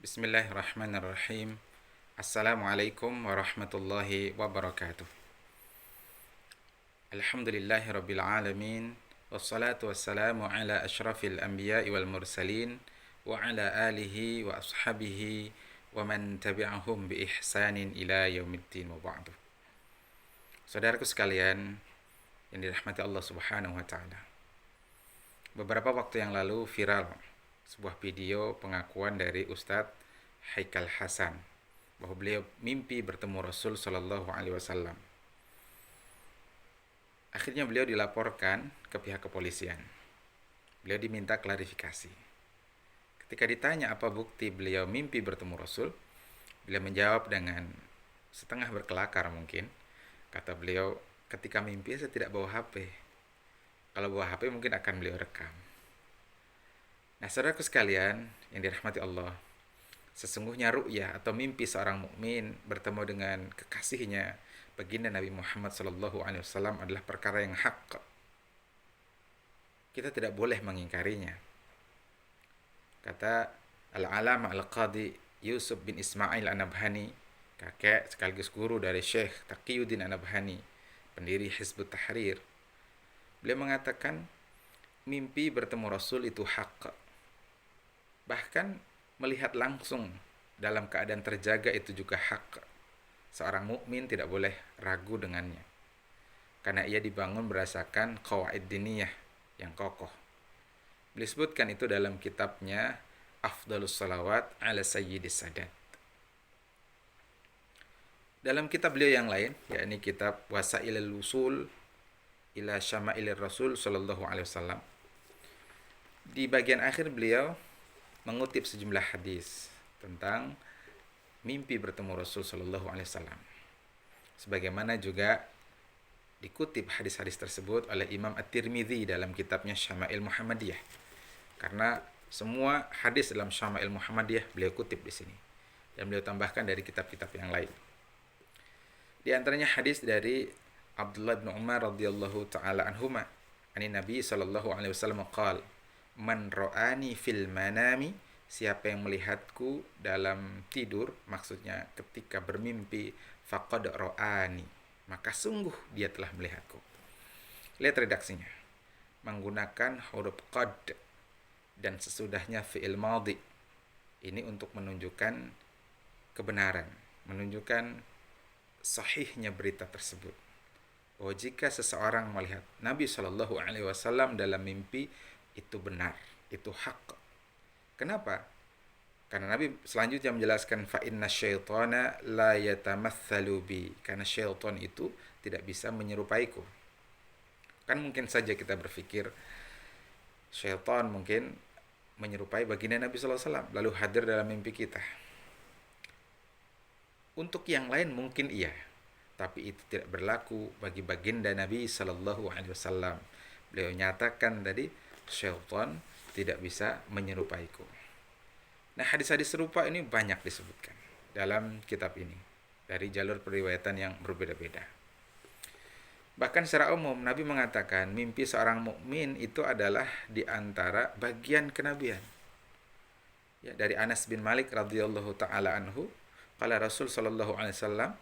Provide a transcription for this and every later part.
Bismillahirrahmanirrahim. Assalamualaikum warahmatullahi wabarakatuh. Alhamdulillahirabbil alamin. Wassalatu wassalamu ala asyrafil anbiya'i wal mursalin wa ala alihi wa ashabihi wa man tabi'ahum bi ihsanin ila yaumiddin wa ba'du. Saudaraku sekalian yang dirahmati Allah Subhanahu wa taala. Beberapa waktu yang lalu viral sebuah video pengakuan dari Ustadz Haikal Hasan bahwa beliau mimpi bertemu Rasul Shallallahu Alaihi Wasallam. Akhirnya beliau dilaporkan ke pihak kepolisian. Beliau diminta klarifikasi. Ketika ditanya apa bukti beliau mimpi bertemu Rasul, beliau menjawab dengan setengah berkelakar mungkin. Kata beliau, ketika mimpi saya tidak bawa HP. Kalau bawa HP mungkin akan beliau rekam. Nah, saudaraku sekalian yang dirahmati Allah, sesungguhnya ru'yah atau mimpi seorang mukmin bertemu dengan kekasihnya, baginda Nabi Muhammad SAW adalah perkara yang hak. Kita tidak boleh mengingkarinya. Kata Al-Alama Al-Qadi Yusuf bin Ismail An-Nabhani, kakek sekaligus guru dari Syekh Taqiyuddin An-Nabhani, pendiri Hizbut Tahrir. Beliau mengatakan mimpi bertemu Rasul itu hak. Bahkan melihat langsung dalam keadaan terjaga itu juga hak. Seorang mukmin tidak boleh ragu dengannya, karena ia dibangun berdasarkan qawaid diniyah yang kokoh. Beliau sebutkan itu dalam kitabnya Afdhalus Salawat ala Sayyidis Sadat. Dalam kitab beliau yang lain, yakni kitab Wasailul Wusul ila Syamailir Rasul sallallahu alaihi wasallam, di bagian akhir beliau mengutip sejumlah hadis tentang mimpi bertemu Rasul sallallahu alaihi wasallam. Sebagaimana juga dikutip hadis-hadis tersebut oleh Imam At-Tirmidzi dalam kitabnya Syama'il Muhammadiyah. Karena semua hadis dalam Syama'il Muhammadiyah beliau kutip di sini dan beliau tambahkan dari kitab-kitab yang lain. Di antaranya hadis dari Abdullah bin Umar radhiyallahu taala anhuma, ani Nabi sallallahu alaihi wasallam qala, man ra'ani fil manami, siapa yang melihatku dalam tidur, maksudnya ketika bermimpi, faqad ra'ani, maka sungguh dia telah melihatku. Lihat redaksinya, menggunakan huruf qad dan sesudahnya fi'il madhi. Ini untuk menunjukkan kebenaran, menunjukkan sahihnya berita tersebut, bahwa jika seseorang melihat Nabi Shallallahu Alaihi Wasallam dalam mimpi, itu benar, itu hak. Kenapa? Karena Nabi selanjutnya menjelaskan fa inna syaitana la yatamatsalu bi, karena syaitan itu tidak bisa menyerupaiku. Kan mungkin saja kita berpikir syaitan mungkin menyerupai baginda Nabi sallallahu alaihi wasallam lalu hadir dalam mimpi kita. Untuk yang lain mungkin iya, tapi itu tidak berlaku bagi baginda Nabi sallallahu alaihi wasallam. Beliau nyatakan tadi, syaitan tidak bisa menyerupaiku. Nah, hadis-hadis serupa ini banyak disebutkan dalam kitab ini dari jalur periwayatan yang berbeda-beda. Bahkan secara umum Nabi mengatakan mimpi seorang mukmin itu adalah di antara bagian kenabian. Ya, dari Anas bin Malik radhiyallahu taala anhu, qala Rasul sallallahu alaihi wasallam,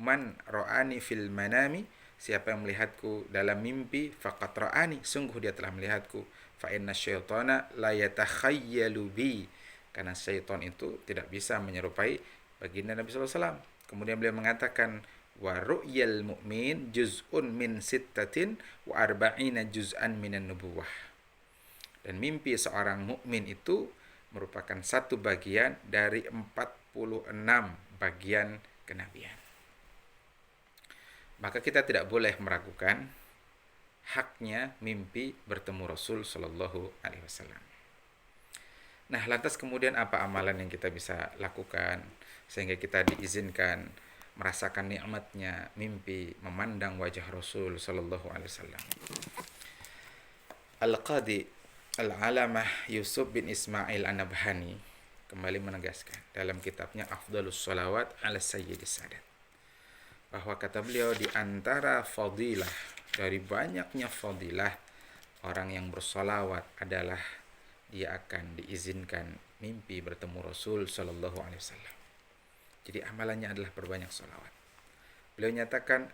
man ra'ani fil manami, siapa yang melihatku dalam mimpi, faqad ra'ani, sungguh dia telah melihatku. Fa inna syaitana la yatakhayyalu bi, karena syaitan itu tidak bisa menyerupai baginda Nabi sallallahu alaihi wasallam. Kemudian beliau mengatakan wa ru'yal mu'min juz'un min sittatin wa arba'ina juz'an minan nubuwah. Dan mimpi seorang mukmin itu merupakan satu bagian dari 46 bagian kenabian. Maka kita tidak boleh meragukan haknya mimpi bertemu Rasul Shallallahu Alaihi Wasallam. Nah, lantas kemudian apa amalan yang kita bisa lakukan sehingga kita diizinkan merasakan nikmatnya mimpi memandang wajah Rasul Shallallahu Alaihi Wasallam? Al-Qadi Al-Alamah Yusuf bin Ismail An-Nabhani kembali menegaskan dalam kitabnya Afdhalus Salawat ala Sayyidis Sadat, bahwa kata beliau di antara fadilah, dari banyaknya fadilah orang yang bersolawat adalah dia akan diizinkan mimpi bertemu Rasul Shallallahu Alaihi Wasallam. Jadi amalannya adalah perbanyak sholawat. Beliau nyatakan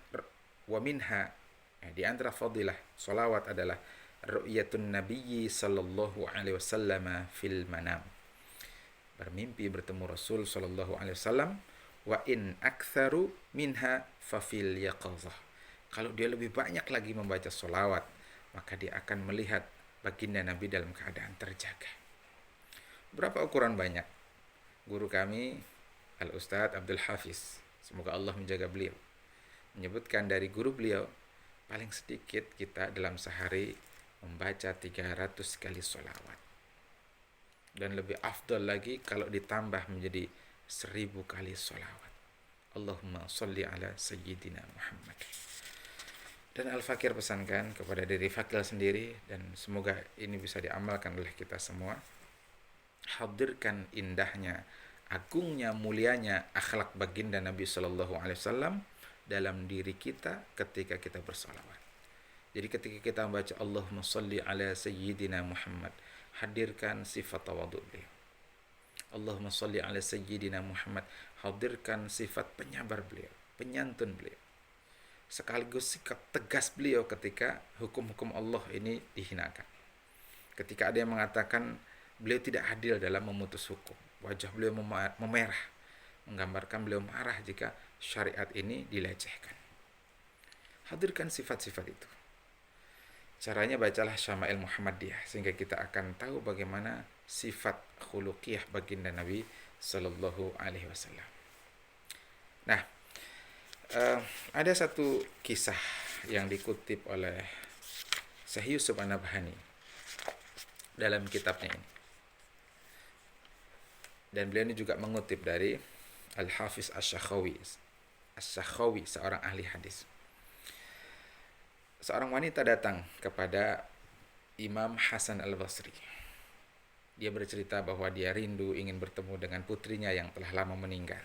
wa minha, di antara fadilah sholawat adalah ru'yatun nabiyyi sallallahu alaihi wasallam fil manam, bermimpi bertemu Rasul sallallahu alaihi wasallam, wa in aktsaru minha fa fil yaqazah. Kalau dia lebih banyak lagi membaca sholawat, maka dia akan melihat baginda Nabi dalam keadaan terjaga. Berapa ukuran banyak? Guru kami Al-Ustadz Abdul Hafiz, semoga Allah menjaga beliau, menyebutkan dari guru beliau, paling sedikit kita dalam sehari membaca 300 kali sholawat. Dan lebih afdal lagi kalau ditambah menjadi 1000 kali sholawat. Allahumma sholli ala sayyidina Muhammad. Dan Al-Fakir pesankan kepada diri Fakir sendiri, dan semoga ini bisa diamalkan oleh kita semua, hadirkan indahnya, agungnya, mulianya akhlak baginda Nabi Sallallahu Alaihi Wasallam dalam diri kita ketika kita bersalawat. Jadi ketika kita membaca Allahumma sholli ala sayyidina Muhammad, hadirkan sifat tawadhu beliau. Allahumma sholli ala sayyidina Muhammad, hadirkan sifat penyabar beliau, penyantun beliau, sekaligus sikap tegas beliau ketika hukum-hukum Allah ini dihinakan. Ketika ada yang mengatakan beliau tidak adil dalam memutus hukum, wajah beliau memerah, menggambarkan beliau marah jika syariat ini dilecehkan. Hadirkan sifat-sifat itu. Caranya bacalah Syama'il Muhammadiyah, sehingga kita akan tahu bagaimana sifat khuluqiyah baginda Nabi Sallallahu Alaihi Wasallam. Nah, ada satu kisah yang dikutip oleh Syekh Yusuf An-Nabhani dalam kitabnya ini. Dan beliau ini juga mengutip dari Al-Hafiz Asy-Syakhawi, seorang ahli hadis. Seorang wanita datang kepada Imam Hasan Al-Basri. Dia bercerita bahwa dia rindu ingin bertemu dengan putrinya yang telah lama meninggal,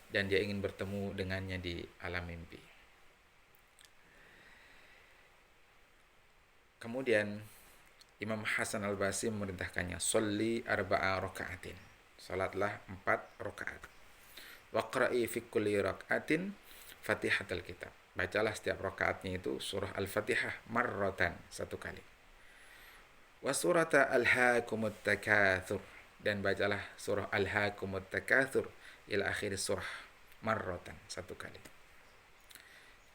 dan dia ingin bertemu dengannya di alam mimpi. Kemudian Imam Hasan Al-Basri memerintahkannya, "Sholli arba'a raka'atin." Salatlah 4 rakaat. Waqra'i fi kulli raka'atin Fatihatul Kitab. Bacalah setiap rakaatnya itu surah Al-Fatihah marratan, 1 kali. Wa surata Alhaakumut Takatsur, dan bacalah surah Alhaakumut Takatsur ila akhir surah marratan, 1 kali.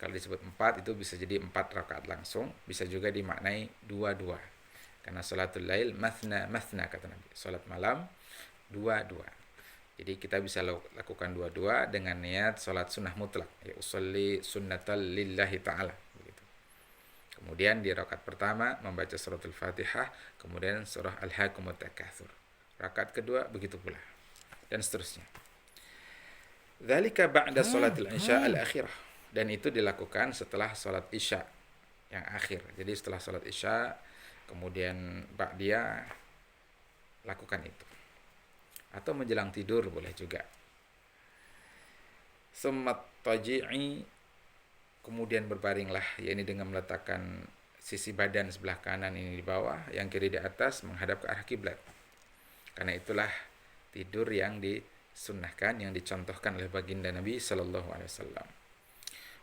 Kalau disebut 4 itu bisa jadi 4 rakaat langsung, bisa juga dimaknai 2-2. Karena salatul lail mathna kata Nabi. Salat malam 2-2. Jadi kita bisa lakukan 2-2 dengan niat salat sunnah mutlak, ya usolli sunnatal lillahi ta'ala begitu. Kemudian di rakaat pertama membaca suratul Fatihah, kemudian surah Alhaakumut Takatsur. Rakaat kedua begitu pula, dan seterusnya. Dzalika ba'da sholatil isya al-akhirah, dan itu dilakukan setelah salat isya yang akhir. Jadi setelah salat isya kemudian ba'diyah lakukan itu. Atau menjelang tidur boleh juga. Summat taji'i, kemudian berbaringlah, yakni dengan meletakkan sisi badan sebelah kanan ini di bawah, yang kiri di atas, menghadap ke arah kiblat. Karena itulah tidur yang disunnahkan, yang dicontohkan oleh baginda Nabi sallallahu alaihi wasallam.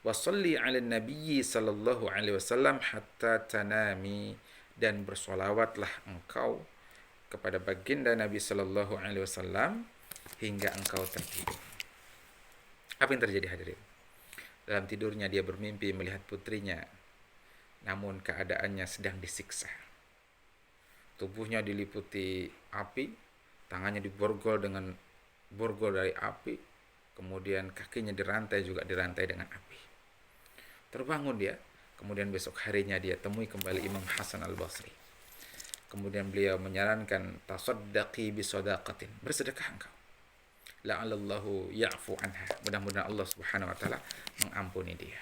Wa sholli 'alan nabiyyi sallallahu alaihi wasallam hatta tanami, dan bersolawatlah engkau kepada baginda Nabi Sallallahu Alaihi Wasallam hingga engkau tertidur. Apa yang terjadi hadirin? Dalam tidurnya dia bermimpi melihat putrinya, namun keadaannya sedang disiksa. Tubuhnya diliputi api, tangannya diborgol dengan borgol dari api, kemudian kakinya dirantai dengan api. Terbangun dia, kemudian besok harinya dia temui kembali Imam Hasan Al-Basri. Kemudian beliau menyarankan, tasaddaqi bisadaqatin, bersedekah engkau, la'allallahu ya'fu anha, mudah-mudahan Allah Subhanahu wa taala mengampuni dia.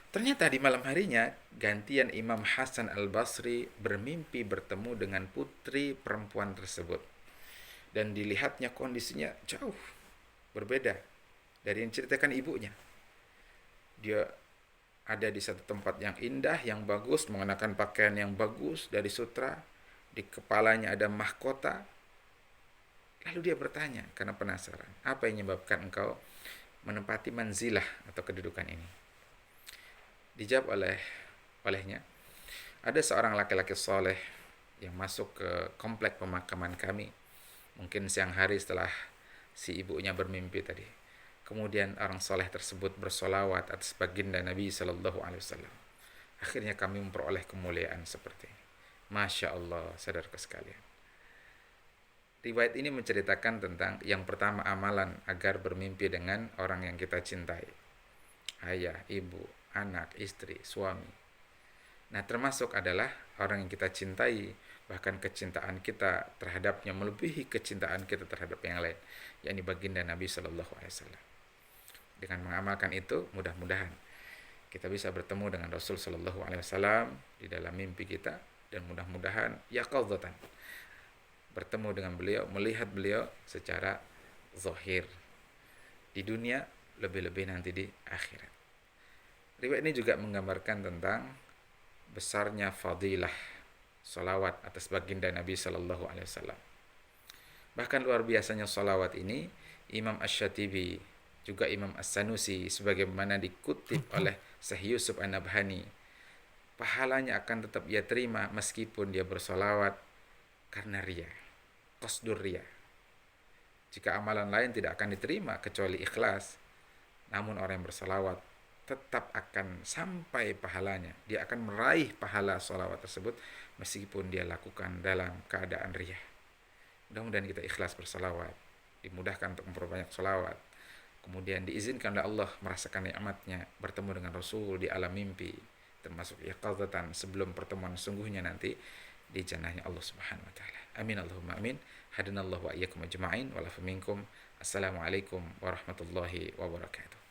Ternyata di malam harinya gantian Imam Hasan Al-Basri bermimpi bertemu dengan putri perempuan tersebut, dan dilihatnya kondisinya jauh berbeda dari yang diceritakan ibunya. Dia ada di satu tempat yang indah, yang bagus, mengenakan pakaian yang bagus dari sutra, di kepalanya ada mahkota. Lalu dia bertanya karena penasaran, apa yang menyebabkan engkau menempati manzilah atau kedudukan ini? Dijawab olehnya, ada seorang laki-laki soleh yang masuk ke komplek pemakaman kami, mungkin siang hari setelah si ibunya bermimpi tadi. Kemudian orang soleh tersebut bersolawat atas baginda Nabi Sallallahu Alaihi Wasallam. Akhirnya kami memperoleh kemuliaan seperti ini. Masya Allah, saudaraku sekalian. Riwayat ini menceritakan tentang yang pertama, amalan agar bermimpi dengan orang yang kita cintai. Ayah, ibu, anak, istri, suami. Nah, termasuk adalah orang yang kita cintai, bahkan kecintaan kita terhadapnya melebihi kecintaan kita terhadap yang lain, yakni baginda Nabi Sallallahu Alaihi Wasallam. Dengan mengamalkan itu, mudah-mudahan kita bisa bertemu dengan Rasul Sallallahu Alaihi Wasallam di dalam mimpi kita, dan mudah-mudahan yaqadzatan bertemu dengan beliau, melihat beliau secara zahir di dunia, lebih-lebih nanti di akhirat. Riwayat ini juga menggambarkan tentang besarnya fadilah salawat atas baginda Nabi Sallallahu Alaihi Wasallam. Bahkan luar biasanya salawat ini, Imam Asy-Syatibi juga Imam As-Sanusi sebagaimana dikutip oleh Syekh Yusuf An-Nabhani, pahalanya akan tetap ia terima meskipun dia bersolawat karena riya, qasdur riya. Jika amalan lain tidak akan diterima kecuali ikhlas, namun orang yang bersolawat tetap akan sampai pahalanya. Dia akan meraih pahala solawat tersebut meskipun dia lakukan dalam keadaan riya. Mudah-mudahan kita ikhlas bersolawat, dimudahkan untuk memperbanyak solawat, kemudian diizinkan oleh Allah merasakan nikmatnya bertemu dengan Rasul di alam mimpi, termasuk yaqadzatan sebelum pertemuan sungguhnya nanti di jannahnya Allah Subhanahu wa taala. Amin Allahumma amin. Hadanallahu wa iyyakum ajma'in wa la minkum. Assalamualaikum warahmatullahi wabarakatuh.